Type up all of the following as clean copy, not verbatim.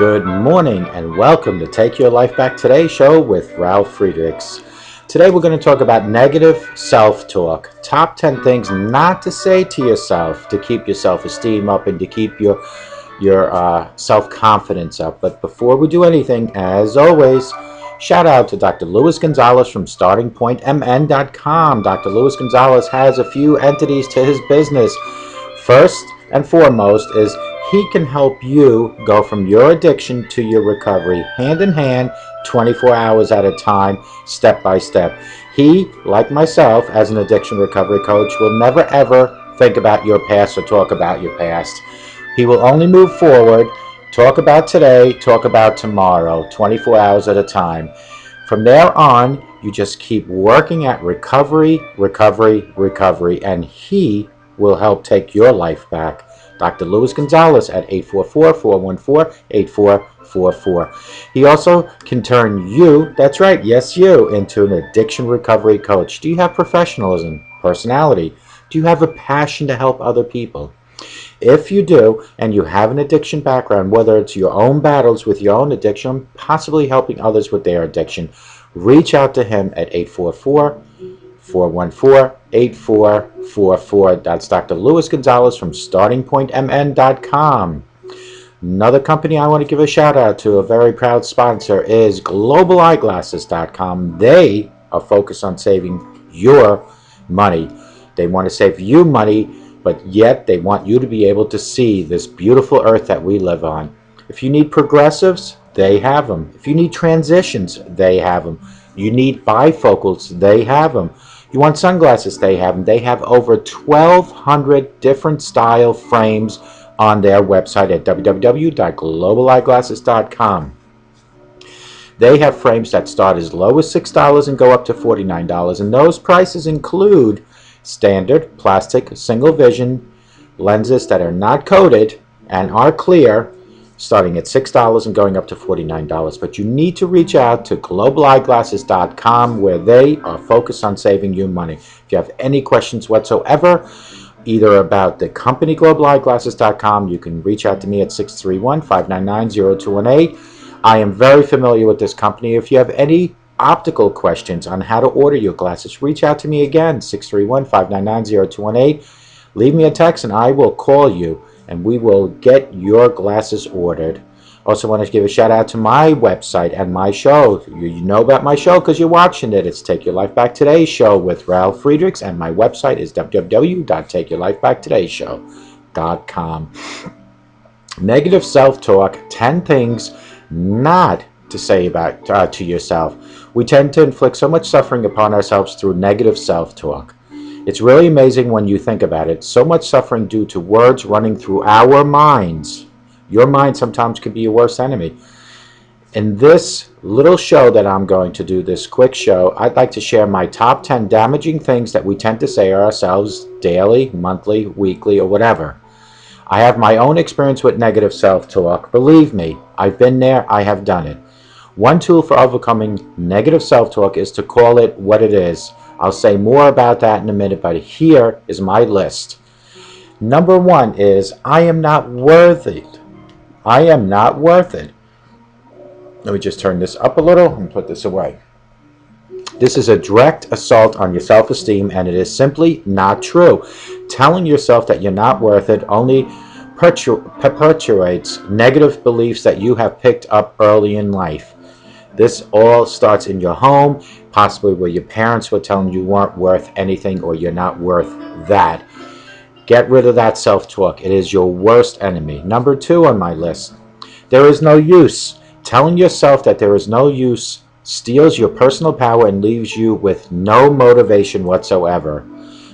Good morning and welcome to Take Your Life Back Today show with Ralf Friedrichs. Today we're going to talk about negative self-talk. Top 10 things not to say to yourself to keep your self-esteem up and to keep your self-confidence up. But before we do anything, as always, shout out to Dr. Luis Gonzalez from StartingPointMN.com. Dr. Luis Gonzalez has a few entities to his business. First and foremost is he can help you go from your addiction to your recovery, hand in hand, 24 hours at a time, step by step. He, like myself, as an addiction recovery coach, will never ever think about your past or talk about your past. He will only move forward, talk about today, talk about tomorrow, 24 hours at a time. From there on, you just keep working at recovery, and he will help take your life back. Dr. Luis Gonzalez at 844-414-8444. He also can turn you, that's right, yes you, into an addiction recovery coach. Do you have professionalism, personality? Do you have a passion to help other people? If you do, and you have an addiction background, whether it's your own battles with your own addiction, possibly helping others with their addiction, reach out to him at 844-414-8444. That's Dr. Luis Gonzalez from StartingPointMN.com. Another company I want to give a shout out to, a very proud sponsor, is GlobalEyeglasses.com. They are focused on saving your money. They want to save you money, but yet they want you to be able to see this beautiful earth that we live on. If you need progressives, they have them. If you need transitions, they have them. You need bifocals, they have them. You want sunglasses, they have them. They have over 1,200 different style frames on their website at www.globaleyeglasses.com. They have frames that start as low as $6 and go up to $49, and those prices include standard plastic single vision lenses that are not coated and are clear, starting at $6 and going up to $49. But you need to reach out to globaleyeglasses.com, where they are focused on saving you money. If you have any questions whatsoever, either about the company globaleyeglasses.com, you can reach out to me at 631-599-0218. I am very familiar with this company. If you have any optical questions on how to order your glasses, reach out to me again, 631-599-0218. Leave me a text and I will call you and we will get your glasses ordered. Also want to give a shout out to my website and my show. You know about my show because you're watching it. It's Take Your Life Back Today show with Ralf Friedrichs, and my website is www.takeyourlifebacktoday.com. Negative self-talk, 10 things not to say about to yourself. We tend to inflict so much suffering upon ourselves through negative self-talk. It's really amazing when you think about it. So much suffering due to words running through our minds. Your mind sometimes can be your worst enemy. In this little show that I'm going to do, this quick show, I'd like to share my top 10 damaging things that we tend to say ourselves daily, monthly, weekly, or whatever. I have my own experience with negative self-talk. Believe me, I've been there, I have done it. One tool for overcoming negative self-talk is to call it what it is. I'll say more about that in a minute, but here is my list. Number 1 is, I am not worth it. I am not worth it. Let me just turn this up a little and put this away. This is a direct assault on your self-esteem, and it is simply not true. Telling yourself that you're not worth it only perpetuates negative beliefs that you have picked up early in life. This all starts in your home, possibly where your parents were telling you weren't worth anything or you're not worth that. Get rid of that self-talk. It is your worst enemy. Number 2 on my list, there is no use. Telling yourself that there is no use steals your personal power and leaves you with no motivation whatsoever.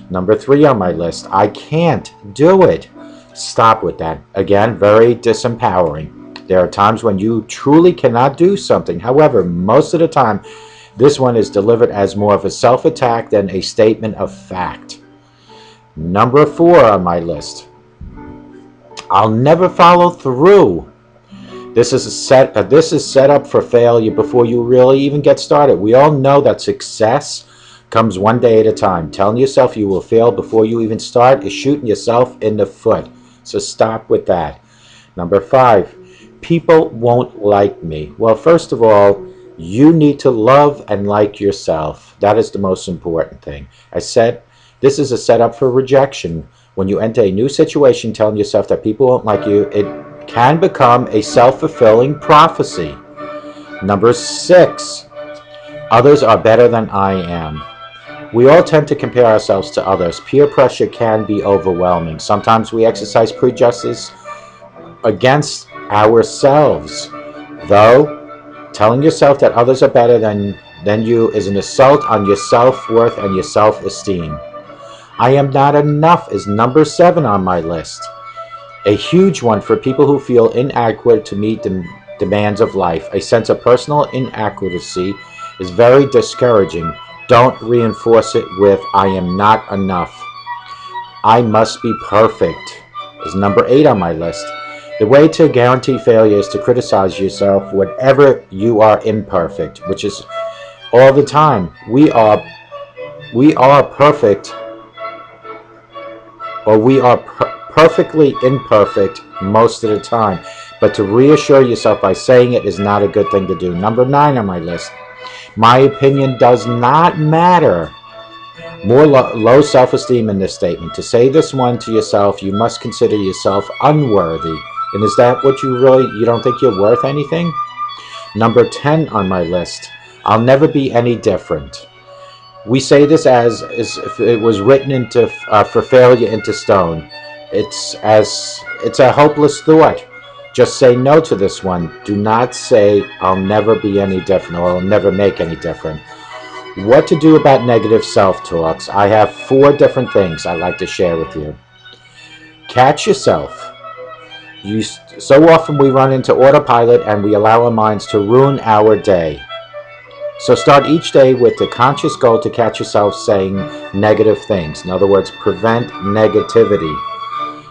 Number 3 on my list, I can't do it. Stop with that. Again, very disempowering. There are times when you truly cannot do something. However, most of the time, this one is delivered as more of a self-attack than a statement of fact. Number 4 on my list, I'll never follow through. This is set up for failure before you really even get started. We all know that success comes one day at a time. Telling yourself you will fail before you even start is shooting yourself in the foot. So stop with that. Number 5, people won't like me. Well, first of all, you need to love and like yourself. That is the most important thing. I said this is a setup for rejection. When you enter a new situation telling yourself that people won't like you, it can become a self-fulfilling prophecy. Number 6, others are better than I am. We all tend to compare ourselves to others. Peer pressure can be overwhelming. Sometimes we exercise prejudices against ourselves. Though, telling yourself that others are better than you is an assault on your self-worth and your self-esteem. I am not enough is number 7 on my list. A huge one for people who feel inadequate to meet the demands of life. A sense of personal inadequacy is very discouraging. Don't reinforce it with I am not enough. I must be perfect is number 8 on my list. The way to guarantee failure is to criticize yourself whenever you are imperfect, which is all the time. We are perfect, or we are perfectly imperfect most of the time. But to reassure yourself by saying it is not a good thing to do. Number 9 on my list. My opinion does not matter. More low self-esteem in this statement. To say this one to yourself, you must consider yourself unworthy. And is that what you don't think you're worth anything? Number 10 on my list. I'll never be any different. We say this as if it was written for failure into stone. It's a hopeless thought. Just say no to this one. Do not say, I'll never be any different, or I'll never make any different. What to do about negative self-talks? I have 4 different things I'd like to share with you. Catch yourself. So often we run into autopilot and we allow our minds to ruin our day. So start each day with the conscious goal to catch yourself saying negative things. In other words, prevent negativity.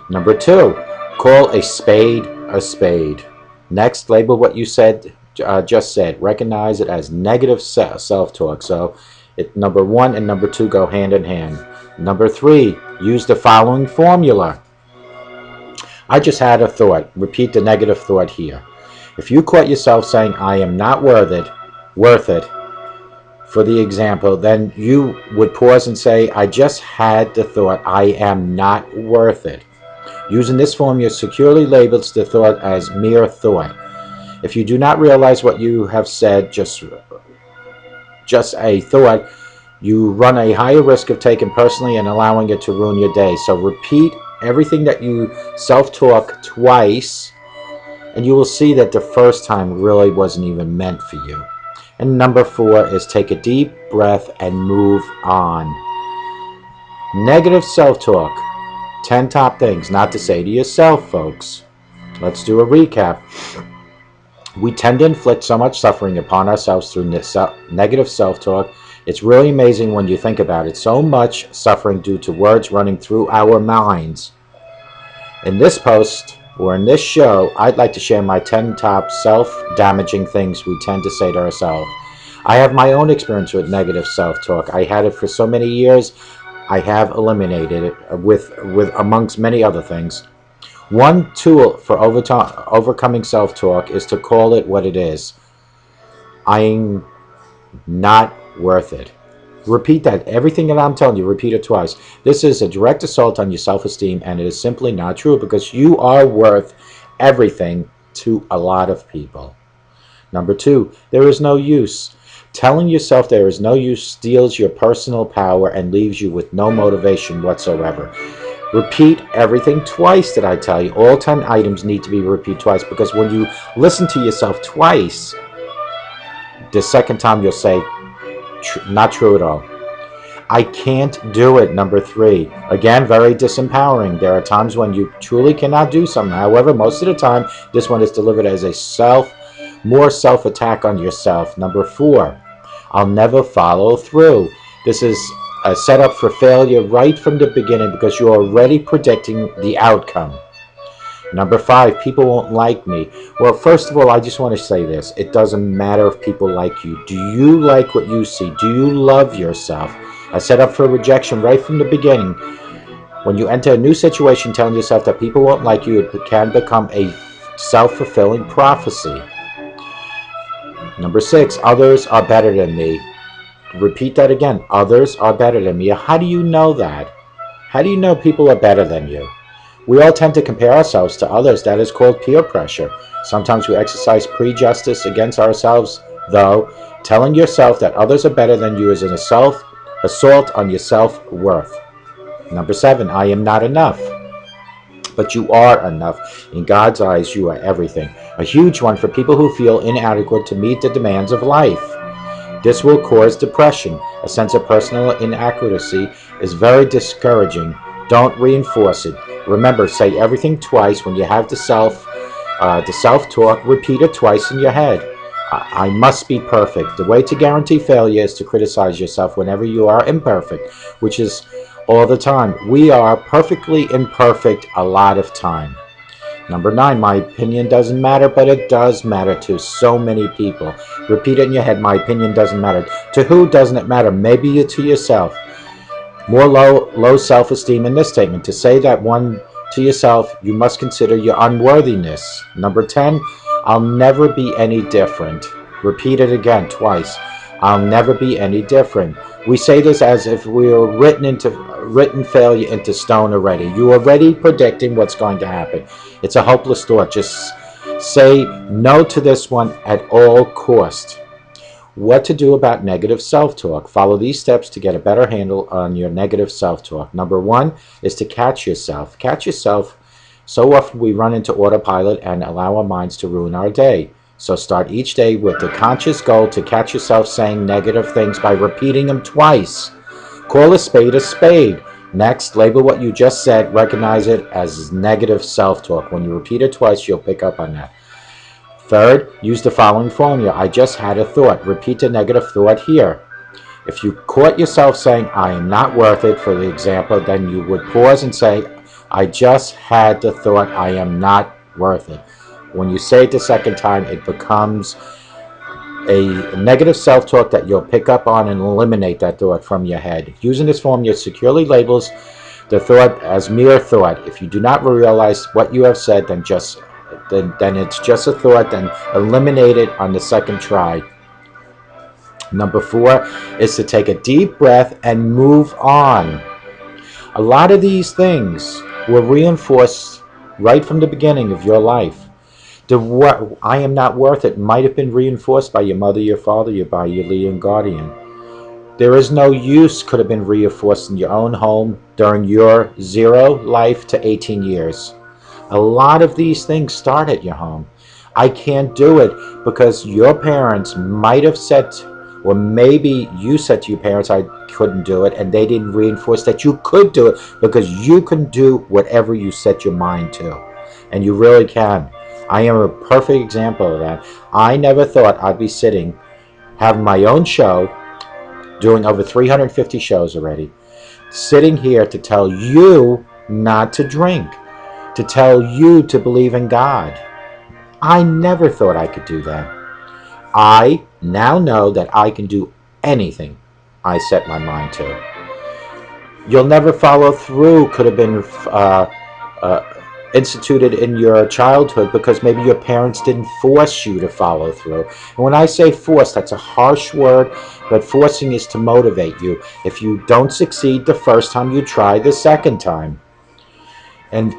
Number 2, call a spade a spade. Next, label what you just said. Recognize it as negative self-talk. So number 1 and number 2 go hand in hand. Number 3, use the following formula. I just had a thought. Repeat the negative thought here. If you caught yourself saying, I am not worth it, for the example, then you would pause and say, I just had the thought, I am not worth it. Using this formula securely labels the thought as mere thought. If you do not realize what you have said, just a thought, you run a higher risk of taking personally and allowing it to ruin your day. So repeat everything that you self-talk twice, and you will see that the first time really wasn't even meant for you. And number 4 is take a deep breath and move on. Negative self-talk. 10 top things not to say to yourself, folks. Let's do a recap. We tend to inflict so much suffering upon ourselves through negative self-talk. It's really amazing when you think about it. So much suffering due to words running through our minds. In this post, or in this show, I'd like to share my 10 top self-damaging things we tend to say to ourselves. I have my own experience with negative self-talk. I had it for so many years. I have eliminated it with amongst many other things. One tool for overcoming self-talk is to call it what it is. I'm not worth it. Repeat that. Everything that I'm telling you, repeat it twice. This is a direct assault on your self-esteem, and it is simply not true because you are worth everything to a lot of people. Number 2, there is no use. Telling yourself there is no use steals your personal power and leaves you with no motivation whatsoever. Repeat everything twice that I tell you. All 10 items need to be repeated twice, because when you listen to yourself twice, the second time you'll say, not true at all. I can't do it. Number 3. Again, very disempowering. There are times when you truly cannot do something. However, most of the time, this one is delivered as a more self-attack on yourself. Number 4. I'll never follow through. This is a setup for failure right from the beginning because you're already predicting the outcome. Number 5, people won't like me. Well, first of all, I just want to say this. It doesn't matter if people like you. Do you like what you see? Do you love yourself? A setup for rejection right from the beginning. When you enter a new situation telling yourself that people won't like you, it can become a self-fulfilling prophecy. Number 6, others are better than me. Repeat that again. Others are better than me. How do you know that? How do you know people are better than you? We all tend to compare ourselves to others. That is called peer pressure. Sometimes we exercise prejudice against ourselves, though. Telling yourself that others are better than you is an assault on your self-worth. Number 7, I am not enough. But you are enough. In God's eyes, you are everything. A huge one for people who feel inadequate to meet the demands of life. This will cause depression. A sense of personal inadequacy is very discouraging. Don't reinforce it. Remember, say everything twice when you have the self-talk. Repeat it twice in your head. I must be perfect. The way to guarantee failure is to criticize yourself whenever you are imperfect, which is all the time. We are perfectly imperfect a lot of time. Number 9, my opinion doesn't matter, but it does matter to so many people. Repeat it in your head. My opinion doesn't matter. To who doesn't it matter? Maybe to yourself. More low self-esteem in this statement. To say that one to yourself, you must consider your unworthiness. Number 10, I'll never be any different. Repeat it again twice. I'll never be any different. We say this as if we were written failure into stone already. You are already predicting what's going to happen. It's a hopeless thought. Just say no to this one at all cost. What to do about negative self-talk. Follow these steps to get a better handle on your negative self-talk. Number 1 is to catch yourself. Catch yourself. So often we run into autopilot and allow our minds to ruin our day. So start each day with the conscious goal to catch yourself saying negative things by repeating them twice. Call a spade a spade. Next, label what you just said. Recognize it as negative self-talk. When you repeat it twice, you'll pick up on that. Third, use the following formula. I just had a thought. Repeat the negative thought here. If you caught yourself saying, I am not worth it, for the example, then you would pause and say, I just had the thought, I am not worth it. When you say it the second time, it becomes a negative self-talk that you'll pick up on and eliminate that thought from your head. Using this formula securely labels the thought as mere thought. If you do not realize what you have said, then it's just a thought, then eliminate it on the second try. Number 4 is to take a deep breath and move on. A lot of these things were reinforced right from the beginning of your life. I am not worth it might have been reinforced by your mother, your father, by your leading guardian. There is no use could have been reinforced in your own home during your 0 life to 18 years. A lot of these things start at your home. I can't do it because your parents might have said, or maybe you said to your parents, I couldn't do it, and they didn't reinforce that you could do it because you can do whatever you set your mind to. And you really can. I am a perfect example of that. I never thought I'd be sitting, having my own show, doing over 350 shows already, sitting here to tell you not to drink, to tell you to believe in God. I never thought I could do that. I now know that I can do anything I set my mind to. You'll never follow through could have been instituted in your childhood because maybe your parents didn't force you to follow through. And when I say force, that's a harsh word, but forcing is to motivate you. If you don't succeed the first time, you try the second time. And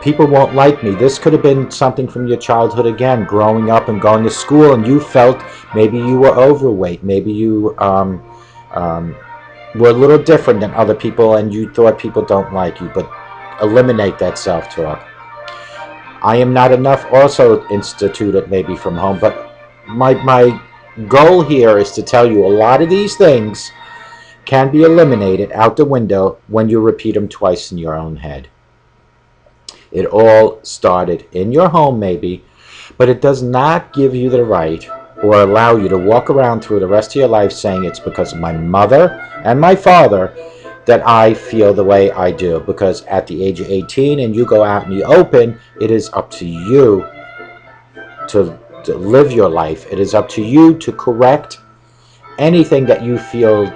people won't like me. This could have been something from your childhood again, growing up and going to school, and you felt maybe you were overweight, maybe you were a little different than other people, and you thought people don't like you, but eliminate that self-talk. I am not enough also instituted maybe from home, but my goal here is to tell you a lot of these things can be eliminated out the window when you repeat them twice in your own head. It all started in your home maybe, but it does not give you the right or allow you to walk around through the rest of your life saying it's because of my mother and my father that I feel the way I do. Because at the age of 18 and you go out and you open, it is up to you to live your life. It is up to you to correct anything that you feel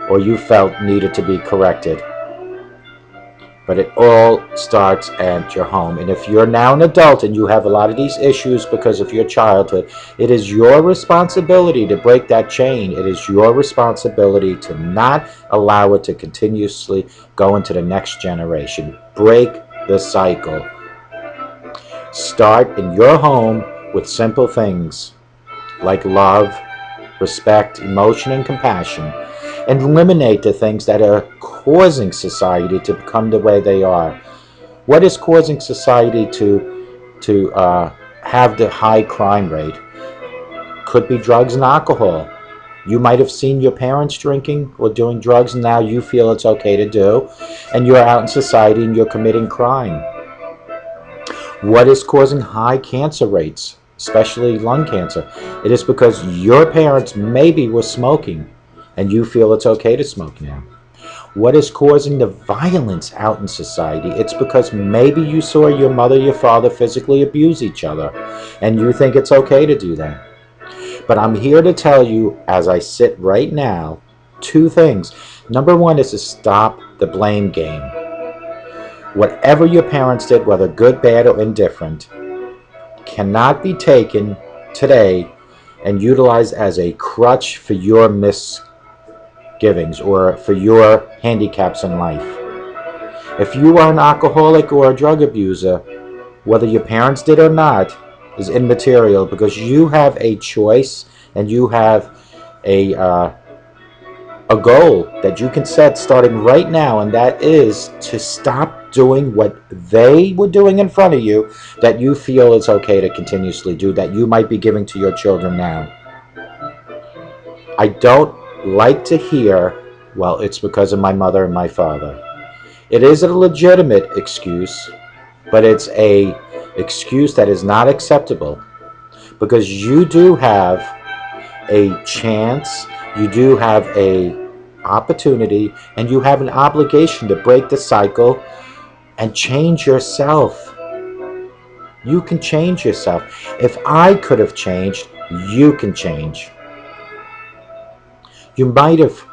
or you felt needed to be corrected. But it all starts at your home. And if you're now an adult and you have a lot of these issues because of your childhood, it is your responsibility to break that chain. It is your responsibility to not allow it to continuously go into the next generation. Break the cycle. Start in your home with simple things like love, respect, emotion, and compassion, and eliminate the things that are causing society to become the way they are. What is causing society to have the high crime rate? Could be drugs and alcohol. You might have seen your parents drinking or doing drugs, and now you feel it's okay to do, and you're out in society and you're committing crime. What is causing high cancer rates, especially lung cancer? It is because your parents maybe were smoking, and you feel it's okay to smoke now. What is causing the violence out in society? It's because maybe you saw your mother, your father physically abuse each other, and you think it's okay to do that. But I'm here to tell you, as I sit right now, two things. Number one is to stop the blame game. Whatever your parents did, whether good, bad, or indifferent, cannot be taken today and utilized as a crutch for your misgivings or for your handicaps in life. If you are an alcoholic or a drug abuser, whether your parents did or not, is immaterial, because you have a choice and you have a goal that you can set starting right now, and that is to stop doing what they were doing in front of you that you feel it's okay to continuously do, that you might be giving to your children now. I don't like to hear, well, it's because of my mother and my father. It is a legitimate excuse, but it's a excuse that is not acceptable, because you do have a chance, you do have a opportunity, and you have an obligation to break the cycle and change yourself. You can change yourself. If I could have changed, you can change. You might have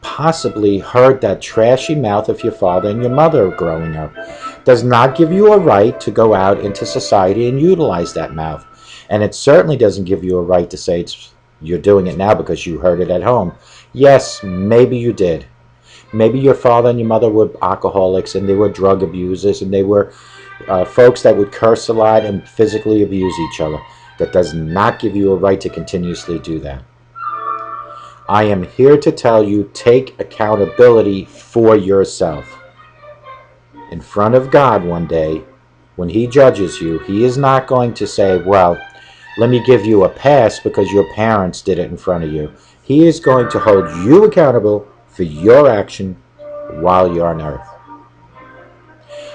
possibly heard that trashy mouth of your father and your mother growing up. Does not give you a right to go out into society and utilize that mouth. And it certainly doesn't give you a right to say you're doing it now because you heard it at home. Yes, maybe you did. Maybe your father and your mother were alcoholics and they were drug abusers and they were folks that would curse a lot and physically abuse each other. That does not give you a right to continuously do that. I am here to tell you, take accountability for yourself. In front of God one day, when He judges you, He is not going to say, well, let me give you a pass because your parents did it in front of you. He is going to hold you accountable for your action while you're on earth.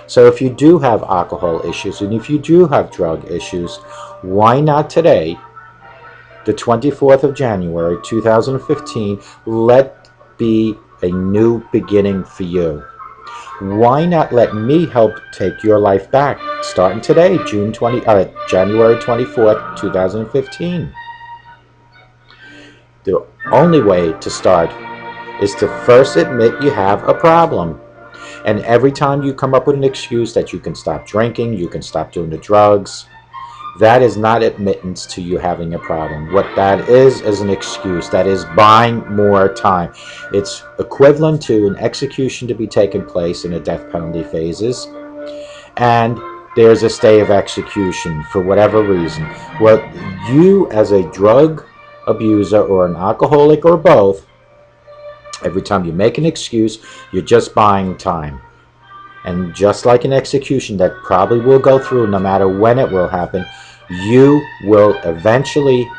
So if you do have alcohol issues and if you do have drug issues, why not today, the 24th of January 2015, let be a new beginning for you. Why not let me help take your life back, starting today, January 24th, 2015. The only way to start is to first admit you have a problem. And every time you come up with an excuse that you can stop drinking, you can stop doing the drugs, that is not admittance to you having a problem. What that is an excuse. That is buying more time. It's equivalent to an execution to be taking place in the death penalty phases, and there's a stay of execution for whatever reason. Well, you as a drug abuser or an alcoholic or both, every time you make an excuse, you're just buying time. And just like an execution that probably will go through no matter when it will happen, you will eventually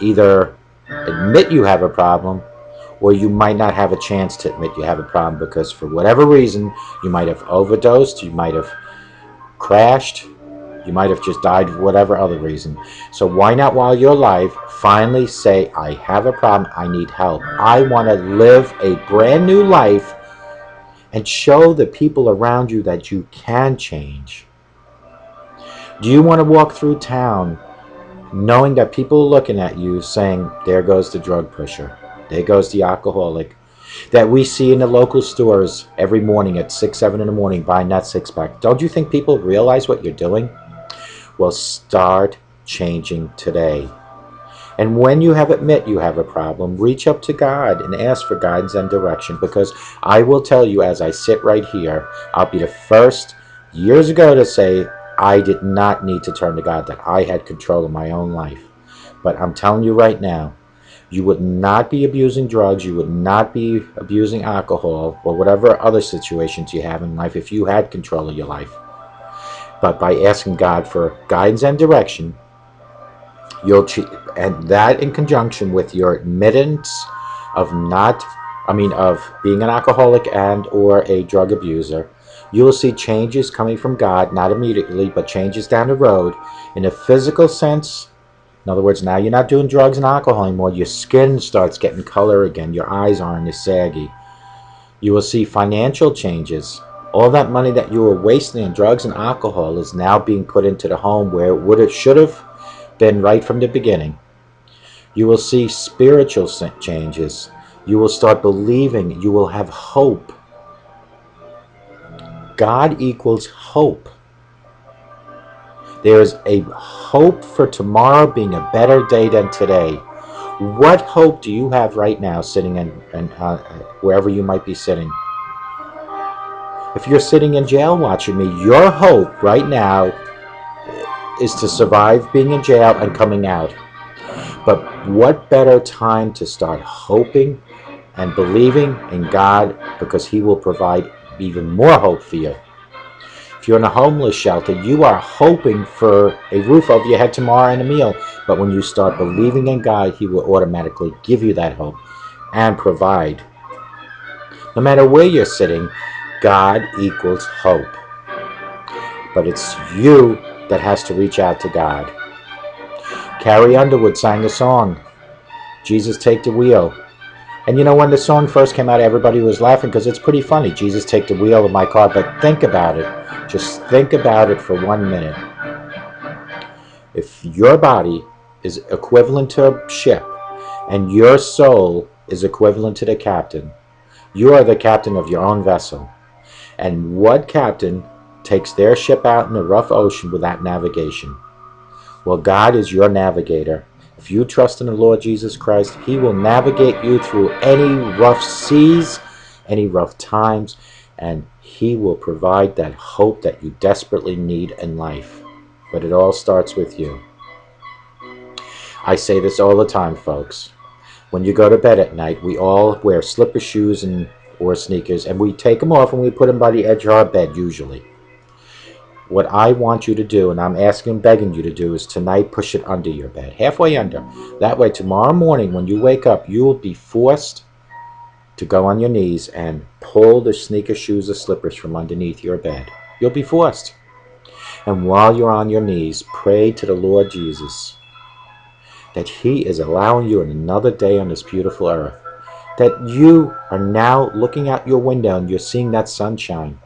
either admit you have a problem, or you might not have a chance to admit you have a problem because for whatever reason, you might have overdosed, you might have crashed, you might have just died for whatever other reason. So why not, while you're alive, finally say, I have a problem, I need help. I want to live a brand new life and show the people around you that you can change. Do you want to walk through town knowing that people are looking at you saying, there goes the drug pusher, there goes the alcoholic? that we see in the local stores every morning at 6, 7 in the morning buying that six-pack. Don't you think people realize what you're doing? Well, start changing today. And when you admit you have a problem, reach up to God and ask for guidance and direction, because I will tell you, as I sit right here, I'll be the first years ago to say I did not need to turn to God, that I had control of my own life. But I'm telling you right now, you would not be abusing drugs, you would not be abusing alcohol, or whatever other situations you have in life if you had control of your life. But by asking God for guidance and direction, and that in conjunction with your admittance of being an alcoholic and or a drug abuser, you will see changes coming from God, not immediately, but changes down the road in a physical sense. In other words, now you're not doing drugs and alcohol anymore. Your skin starts getting color again. Your eyes aren't as saggy. You will see financial changes. All that money that you were wasting in drugs and alcohol is now being put into the home where it should have been right from the beginning. You will see spiritual changes. You will start believing. You will have hope. God equals hope. There is a hope for tomorrow being a better day than today. What hope do you have right now sitting in wherever you might be sitting? If you're sitting in jail watching me, your hope right now is to survive being in jail and coming out. But what better time to start hoping and believing in God, because He will provide even more hope for you. If you're in a homeless shelter, you are hoping for a roof over your head tomorrow and a meal. But when you start believing in God, He will automatically give you that hope and provide. No matter where you're sitting, God equals hope. But it's you that has to reach out to God. Carrie Underwood sang a song, Jesus Take the Wheel. And you know, when the song first came out, everybody was laughing because it's pretty funny. Jesus, take the wheel of my car. But think about it. Just think about it for 1 minute. If your body is equivalent to a ship and your soul is equivalent to the captain, you are the captain of your own vessel. And what captain takes their ship out in the rough ocean without navigation? Well, God is your navigator. If you trust in the Lord Jesus Christ, He will navigate you through any rough seas, any rough times, and He will provide that hope that you desperately need in life. But it all starts with you. I say this all the time, folks. When you go to bed at night, we all wear slipper shoes or sneakers, and we take them off and we put them by the edge of our bed usually. What I want you to do, and I'm asking and begging you to do, is tonight push it under your bed, halfway under. That way tomorrow morning when you wake up, you will be forced to go on your knees and pull the sneaker shoes or slippers from underneath your bed. You'll be forced. And while you're on your knees, pray to the Lord Jesus that He is allowing you another day on this beautiful earth, that you are now looking out your window and you're seeing that sunshine.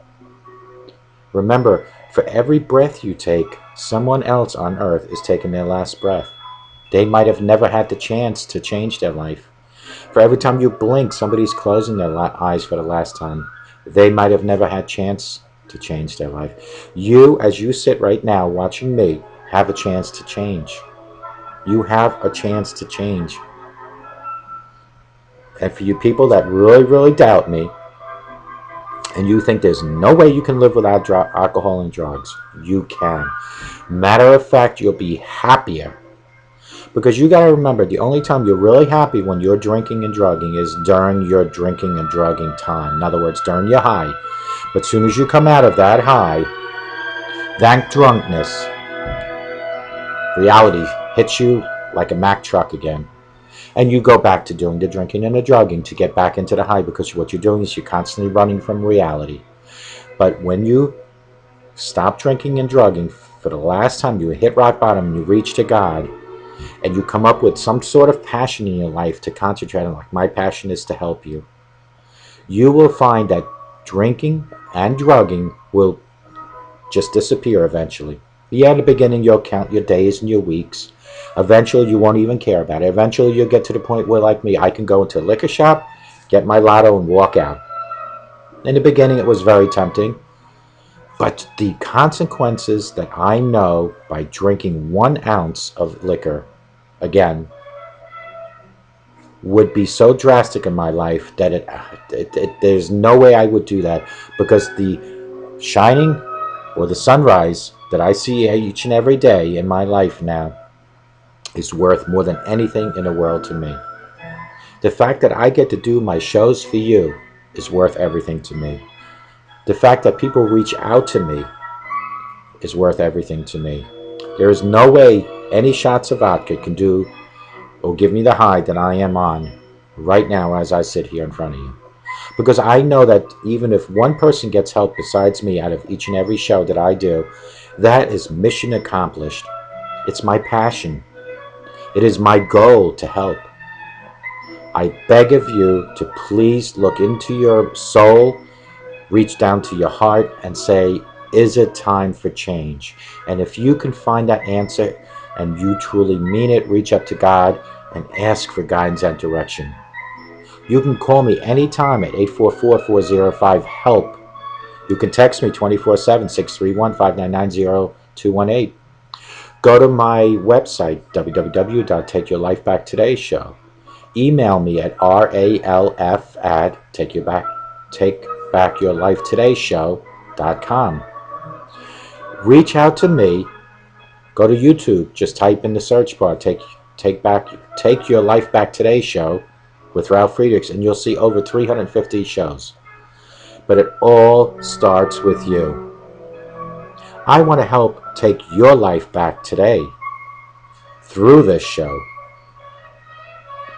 Remember, for every breath you take, someone else on earth is taking their last breath. They might have never had the chance to change their life. For every time you blink, somebody's closing their eyes for the last time. They might have never had a chance to change their life. You, as you sit right now watching me, have a chance to change. You have a chance to change. And for you people that really, really doubt me, and you think there's no way you can live without alcohol and drugs, you can. Matter of fact, you'll be happier. Because you got to remember, the only time you're really happy when you're drinking and drugging is during your drinking and drugging time. In other words, during your high. But as soon as you come out of that high, that drunkenness, reality hits you like a Mack truck again. And you go back to doing the drinking and the drugging to get back into the high, because what you're doing is you're constantly running from reality. But when you stop drinking and drugging for the last time, you hit rock bottom and you reach to God, and you come up with some sort of passion in your life to concentrate on, like my passion is to help you, you will find that drinking and drugging will just disappear eventually. Yeah, in the beginning you'll count your days and your weeks. Eventually you won't even care about it. Eventually you'll get to the point where, like me, I can go into a liquor shop get my lotto, and walk out. In the beginning, it was very tempting, but the consequences that I know by drinking 1 ounce of liquor, again, would be so drastic in my life that there's no way I would do that, because the shining or the sunrise that I see each and every day in my life now is worth more than anything in the world to me. The fact that I get to do my shows for you is worth everything to me. The fact that people reach out to me is worth everything to me. There is no way any shots of vodka can do or give me the high that I am on right now as I sit here in front of you. Because I know that even if one person gets help besides me out of each and every show that I do, that is mission accomplished. It's my passion. It is my goal to help. I beg of you to please look into your soul, reach down to your heart, and say, is it time for change? And if you can find that answer and you truly mean it, reach up to God and ask for guidance and direction. You can call me anytime at 844-405-HELP. You can text me 24/7, 631-599-0218. Go to my website, www.takeyourlifebacktoday.show. Email me at ralf@takebackyourlifetodayshow.com. Reach out to me. Go to YouTube. Just type in the search bar, Take Your Life Back Today Show with Ralf Friedrichs, and you'll see over 350 shows. But it all starts with you. I want to help take your life back today through this show.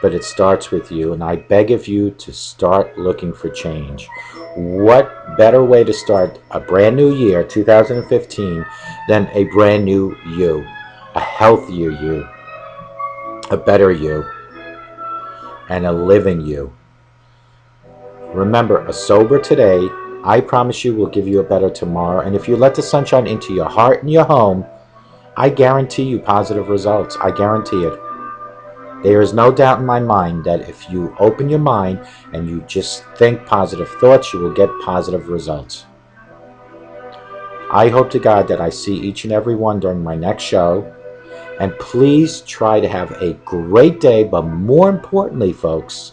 But it starts with you, and I beg of you to start looking for change. What better way to start a brand new year, 2015, than a brand new you, a healthier you, a better you, and a living you. Remember, a sober today, I promise you, will give you a better tomorrow. And if you let the sunshine into your heart and your home, I guarantee you positive results. I guarantee it. There is no doubt in my mind that if you open your mind and you just think positive thoughts, you will get positive results. I hope to God that I see each and every one during my next show. And please try to have a great day, but more importantly, folks,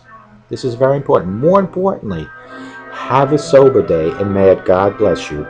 this is very important, more importantly, have a sober day, and may God bless you.